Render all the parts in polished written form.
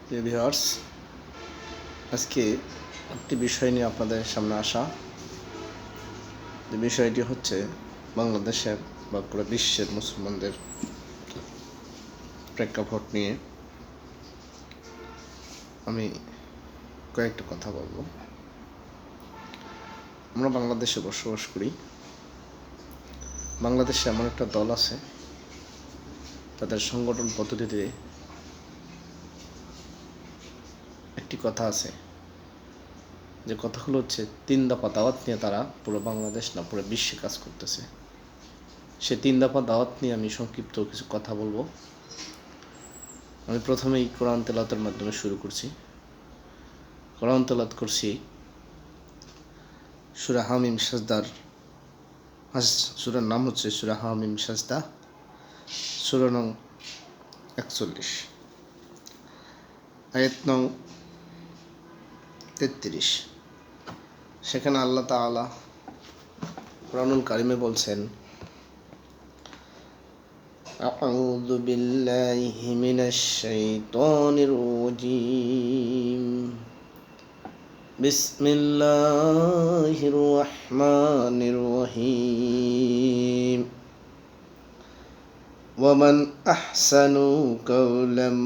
প্রিয় ভিউয়ার্স, আজকে একটি বিষয় নিয়ে আপনাদের সামনে আসা। যে বিষয়টি হচ্ছে বাংলাদেশের বা পুরো বিশ্বের মুসলমানদের প্রেক্ষাপট নিয়ে আমি কয়েকটা কথা বলবো। আমরা বাংলাদেশে বসবাস করি। বাংলাদেশে এমন একটা দল আছে, তাদের সংগঠন পদ্ধতিতে একটি কথা আছে, যে কথাগুলো হচ্ছে 3 দফা দাওয়াত নিয়ে তারা পুরো বাংলাদেশ না পুরো বিশ্বে কাজ করতেছে। সে 3 দফা দাওয়াত নিয়ে আমি সংক্ষিপ্ত কিছু কথা বলবো। আমি প্রথমেই কোরআন তেলাওয়াতের মাধ্যমে শুরু করছি। কোরআন তেলাওয়াত করছি সূরা হামিম সাজদার, সূরার নাম হচ্ছে সূরা হামিম সাজদা, সূরা নং 41, আয়াত নং 33। সেখানে আল্লাহ তাআলা কোরআনুল কারিমে বলছেন, আউযু বিল্লাহি মিনাশ শাইতানির রাজীম, বিসমিল্লাহির রহমানির রহিম, ওয়ামান আহসানু কাওলাম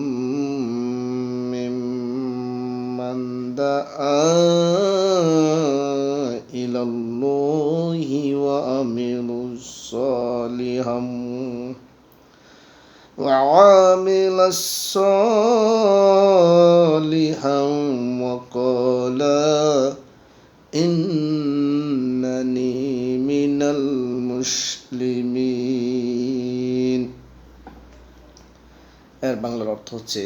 মিম্মান দাআ ইলাল্লাহি ওয়া আমিলাস সালিহান وعامل صالحا وقال إنني من المسلمين। এর বাংলার অর্থ হচ্ছে,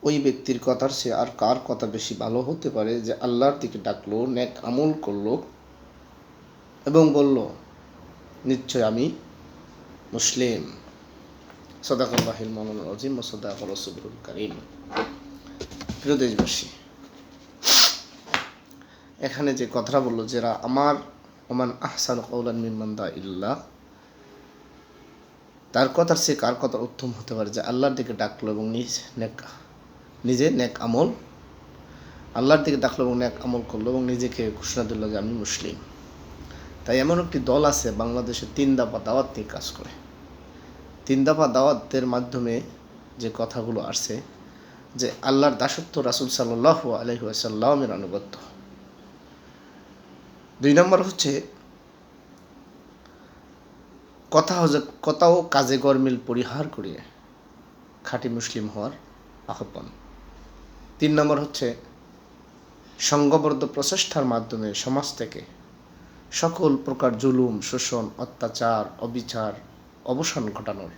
ওই ব্যক্তির কথার চেয়ে আর কার কথা বেশি ভালো হতে পারে যে আল্লাহর দিকে ডাকলো, নেক আমল করলো এবং বলল নিশ্চয় আমি মুসলিম। সাদাকাল্লাহুল মাওলানাল আযীম ওয়া সাদাকা রাসূলুল কারীম। প্রিয় দেশবাসী, এখানে যে কথাটা বললো, যারা আমার ওমান আহসানু কাওলান মিম্মান দাআ ইলাল্লাহ, তার কথার চেয়ে কার কথা উত্তম হতে পারে যে আল্লাহর দিকে ডাকলো এবং নিজে নেক আমল, আল্লাহর দিকে ডাকলো এবং নেক আমল করলো এবং নিজেকে ঘোষণা দিল যে আমি মুসলিম। তাই এমন একটি দল আছে বাংলাদেশে 3 দফা দাওয়াত নিয়ে কাজ করে। 3 দফা দাওয়াতের মাধ্যমে যে কথাগুলো আসছে, যে আল্লাহর দাসত্ব, রাসূল সাল্লাল্লাহু আলাইহি ওয়াসাল্লামের আনুগত্য। 2 নম্বর হচ্ছে কথা ও কাজে গরমিল পরিহার করিয়ে খাঁটি মুসলিম হওয়ার আহ্বান। 3 নম্বর হচ্ছে সংঘবদ্ধ প্রচেষ্টার মাধ্যমে সমাজ থেকে সকল প্রকার জুলুম, শোষণ, অত্যাচার, অবিচার অবসান ঘটানোর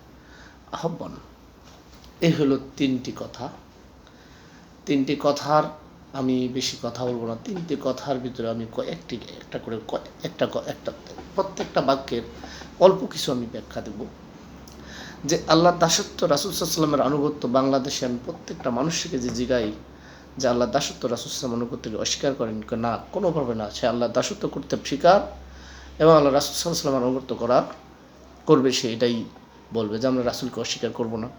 আহ্বান। এই হলো 3টি কথা। 3টি কথার আমি বেশি কথা বলবো না। 3টি কথার ভিতরে আমি প্রত্যেকটা বাক্যের অল্প কিছু আমি ব্যাখ্যা দেব। যে আল্লাহর দাসত্ব, রাসূল সাল্লাল্লাহু আলাইহি ওয়াসাল্লামের আনুগত্য, বাংলাদেশে আমি প্রত্যেকটা মানুষকে যে জিগাই যে আল্লাহর দাসত্ব, রাসূল সাল্লাল্লাহু আলাইহি ওয়াসাল্লামের আনুগত্যকে অস্বীকার করেন না, কোনোভাবে না। সে আল্লাহর দাসত্ব করতে স্বীকার এবং আল্লাহ রাসূল সাল্লাল্লাহু আলাইহি ওয়াসাল্লামের আনুগত্য করবে, সে এটাই বলবে যে আমরা রাসূলকে অস্বীকার করব না,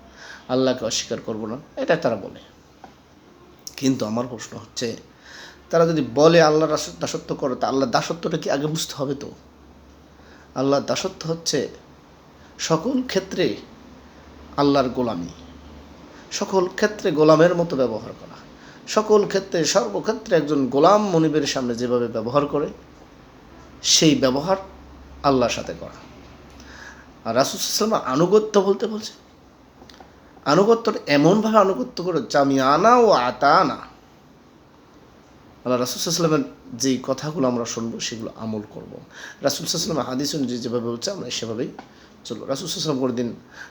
আল্লাহকে অস্বীকার করব না, এটা তারা বলে। কিন্তু আমার প্রশ্ন হচ্ছে, তারা যদি বলে আল্লাহর দাসত্ব করে, তা আল্লাহর দাসত্বটা কি আগে বুঝতে হবে? তো আল্লাহর দাসত্ব হচ্ছে সকল ক্ষেত্রে আল্লাহর গোলামি, সকল ক্ষেত্রে গোলামের মতো ব্যবহার করা, সকল ক্ষেত্রে সর্বক্ষেত্রে একজন গোলাম মনিবের সামনে যেভাবে ব্যবহার করে সেই ব্যবহার আল্লাহর সাথে করা। আর রাসূল সাল্লাল্লাহু আলাইহি ওয়াসাল্লাম আনুগত্য বলছে, আনুগত্যটা এমনভাবে আনুগত্য করে জামিয়ানা ও আতানা। আল্লাহ রাসূল সাল্লাল্লাহু আলাইহি ওয়াসাল্লামের যেই কথাগুলো আমরা শুনবো সেগুলো আমল করব। রাসূল সাল্লাল্লাহু আলাইহি ওয়াসাল্লাম হাদিস অনুযায়ী যেভাবে বলছে আমরা সেভাবেই চলবো। রাসূল সাল্লাল্লাহু আলাইহি ওয়াসাল্লাম কোনোদিন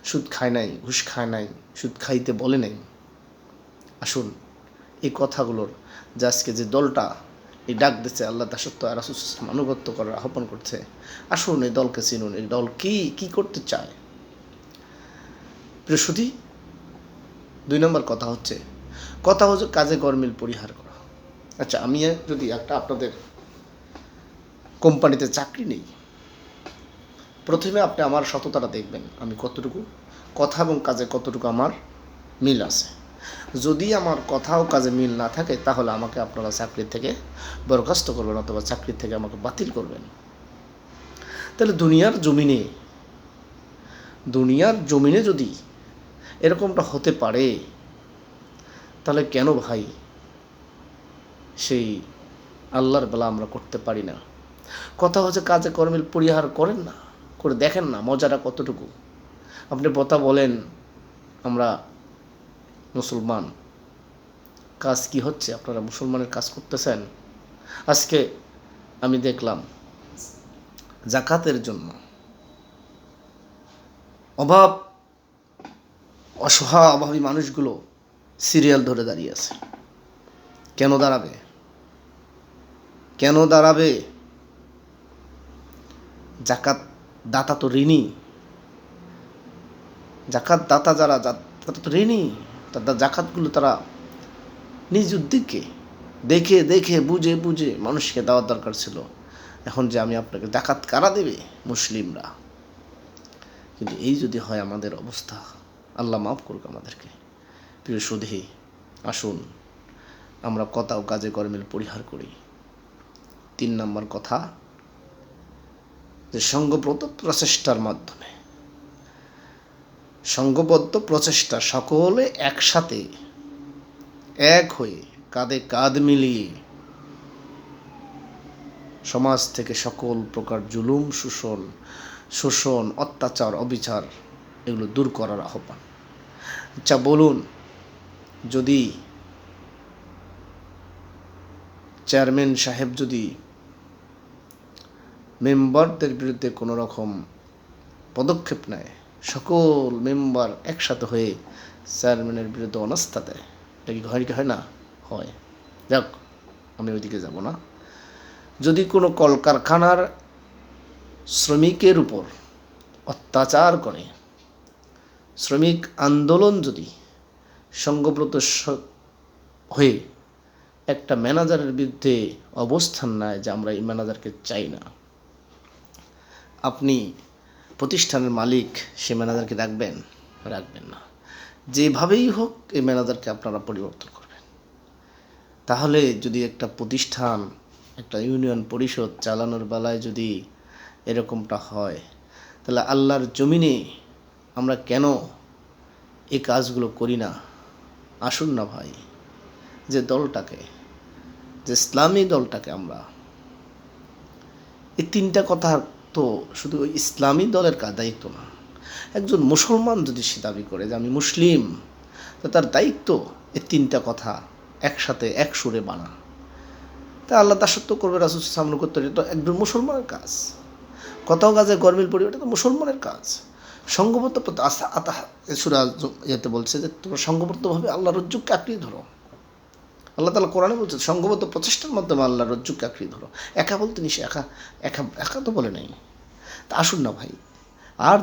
সুদ খায় নাই, ঘুষ খায় নাই, সুদ খাইতে বলে নাই। আসুন, এই কথাগুলোর যে আজকে যে দলটা এই ডাক দিচ্ছে আল্লাহ দাসত্ব আর রাসূল সাল্লাল্লাহু আলাইহি ওয়াসাল্লাম আনুগত্য করার আহ্বান করছে, আসুন এই দলকে চিনুন। এই দল কি করতে চায়। বৃহস্পতি 2 নম্বর কথা হচ্ছে কাজে গরমিল পরিহার করা। আচ্ছা, আমি যদি আপনাদের কোম্পানিতে চাকরি নেই, প্রথমে আপনি আমার সততাটা দেখবেন, আমি কতটুকু কথা এবং কাজে কতটুকু আমার মিল আছে। যদি আমার কথাও কাজে মিল না থাকে তাহলে আমাকে আপনারা চাকরি থেকে বরখাস্ত করবেন অথবা চাকরি থেকে আমাকে বাতিল করবেন। তাহলে দুনিয়ার জমিনে যদি এরকমটা হতে পারে, তাহলে কেন ভাই সেই আল্লাহর বেলা আমরা করতে পারি না? কথা হচ্ছে কাজে কর্মে পরিহার করেন না, করে দেখেন না মজাটা কতটুকু। আপনি কথা বলেন আমরা মুসলমান, কাজ কি হচ্ছে? আপনারা মুসলমানের কাজ করতেছেন? আজকে আমি দেখলাম জাকাতের জন্য অসহায় মানুষগুলো সিরিয়াল ধরে দাঁড়িয়ে আছে। কেন দাঁড়াবে? জাকাত দাতা তো ঋণী, জাকাত দাতা যারা তারা তো ঋণী। তাদের জাকাতগুলো তারা নিজ উদ্যোগে দেখে বুঝে মানুষকে দেওয়ার দরকার ছিল। এখন যে আমি আপনাকে জাকাত কারা দেবে? মুসলিমরা। কিন্তু এই যদি হয় আমাদের অবস্থা, আল্লাহ মাফ করুক আমাদেরকে। প্রিয় সুধী, আসুন আমরা কথা ও কাজে কর্মের পরিহার করি। 3 নম্বর কথা, যে সংঘবদ্ধ প্রচেষ্টা সকলে একসাথে এক হয়ে কাঁধে কাঁধ মিলিয়ে সমাজ থেকে সকল প্রকার জুলুম, শোষণ, অত্যাচার, অবিচার এগুলো দূর করার আহ্বান। আচ্ছা বলুন, যদি চেয়ারম্যান সাহেব যদি মেম্বারদের বিরুদ্ধে কোনো রকম পদক্ষেপ নেয়, সকল মেম্বার একসাথে হয়ে চেয়ারম্যানের বিরুদ্ধে অনাস্থা দেয়, এটা কি হয় না? হয়। যাক, আমি ওইদিকে যাব না। যদি কোনো কলকারখানার শ্রমিকের উপর অত্যাচার করে, শ্রমিক আন্দোলন যদি সংঘবদ্ধ হয়ে একটা ম্যানেজারের বিরুদ্ধে অবস্থান নেয় যে আমরা এই ম্যানেজারকে চাই না, আপনি প্রতিষ্ঠানের মালিক সে ম্যানেজারকে রাখবেন না। যেভাবেই হোক এই ম্যানেজারকে আপনারা পরিবর্তন করবেন। তাহলে যদি একটা প্রতিষ্ঠান, একটা ইউনিয়ন পরিষদ চালানোর বেলায় যদি এরকমটা হয়, তাহলে আল্লাহর জমিনে আমরা কেন এই কাজগুলো করি না? আসুন না ভাই, যে ইসলামী দলটাকে আমরা, এই 3টা কথা তো শুধু ওই ইসলামী দলের দায়িত্ব না। একজন মুসলমান যদি সে দাবি করে যে আমি মুসলিম, তো তার দায়িত্ব এই 3টা কথা একসাথে এক সুরে বানা। তা আল্লাহ দাসত্ব করবে, রাসূল সামনে করতে, এটা একজন মুসলমানের কাজ। কথাও কাজে গরমিল পরিবার, এটা তো মুসলমানের কাজ। সংঘবদ্ধ সূরা ইয়েতে বলছে যে তোমরা সংঘবদ্ধভাবে আল্লাহর রজ্জুকে আঁকড়িয়ে ধরো। আল্লাহ তাআলা কোরআনে বলছে সংঘবদ্ধ প্রচেষ্টার মাধ্যমে আল্লাহর রজ্জুকে আঁকড়িয়ে ধরো। একা বলতে নিষেধ, একা তো বলে নাই। তা আসুন না ভাই, আর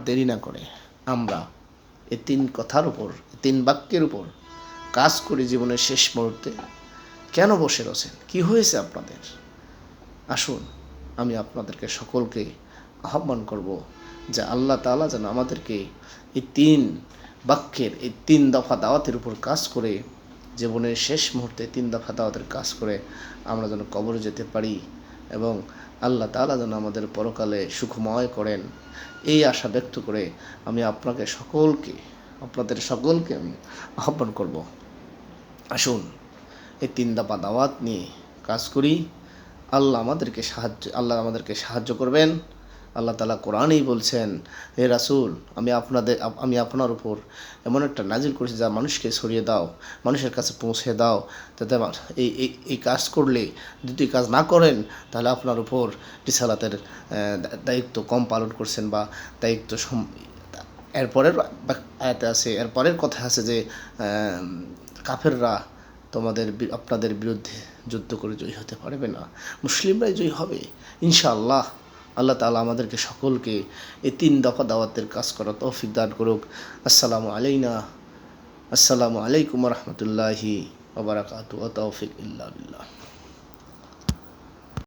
দেরি না করে আমরা এই 3 কথার উপর, 3 বাক্যের উপর কাজ করি জীবনের শেষ মুহূর্তে। কেন বসে রয়েছেন? কি হয়েছে আপনাদের? আসুন, আমি আপনাদেরকে সকলকে আহ্বান করব যে আল্লাহ তাআলা যেন আমাদেরকে এই 3 বাক্যের, এই 3 দফা দাওয়াতের উপর কাজ করে জীবনের শেষ মুহূর্তে 3 দফা দাওয়াতের কাজ করে আমরা যেন কবরে যেতে পারি এবং আল্লাহ তাআলা যেন আমাদের পরকালে সুখময় করেন, এই আশা ব্যক্ত করে আমি আপনাদের সকলকে আমি আহ্বান করব। আসুন এই 3 দফা দাওয়াত নিয়ে কাজ করি। আল্লাহ আমাদেরকে সাহায্য করবেন। আল্লাহ তাআলা কোরআনেই বলছেন, হে রাসূল, আমি আপনার উপর এমন একটা নাজিল করেছি যা মানুষকে ছড়িয়ে দাও, মানুষের কাছে পৌঁছে দাও, যাতে এই কাজ করলে, যদি কাজ না করেন তাহলে আপনার উপর রিসালাতের দায়িত্ব কম পালন করছেন বা দায়িত্ব। এরপরের আয়াতে আছে, এরপরের কথা আছে যে কাফেররা আপনাদের বিরুদ্ধে যুদ্ধ করে জয়ী হতে পারবে না, মুসলিমরাই জয়ী হবে ইনশাআল্লাহ। আল্লাহ তাআলা আমাদেরকে সকলকে এই 3 দফা দাওয়াতের কাজ করার তৌফিক দান করুক। আসসালামু আলাইকুম ওয়া রাহমাতুল্লাহি ওয়া বারাকাতুহু। ওয়া তাওফিক ইল্লা বিল্লাহ।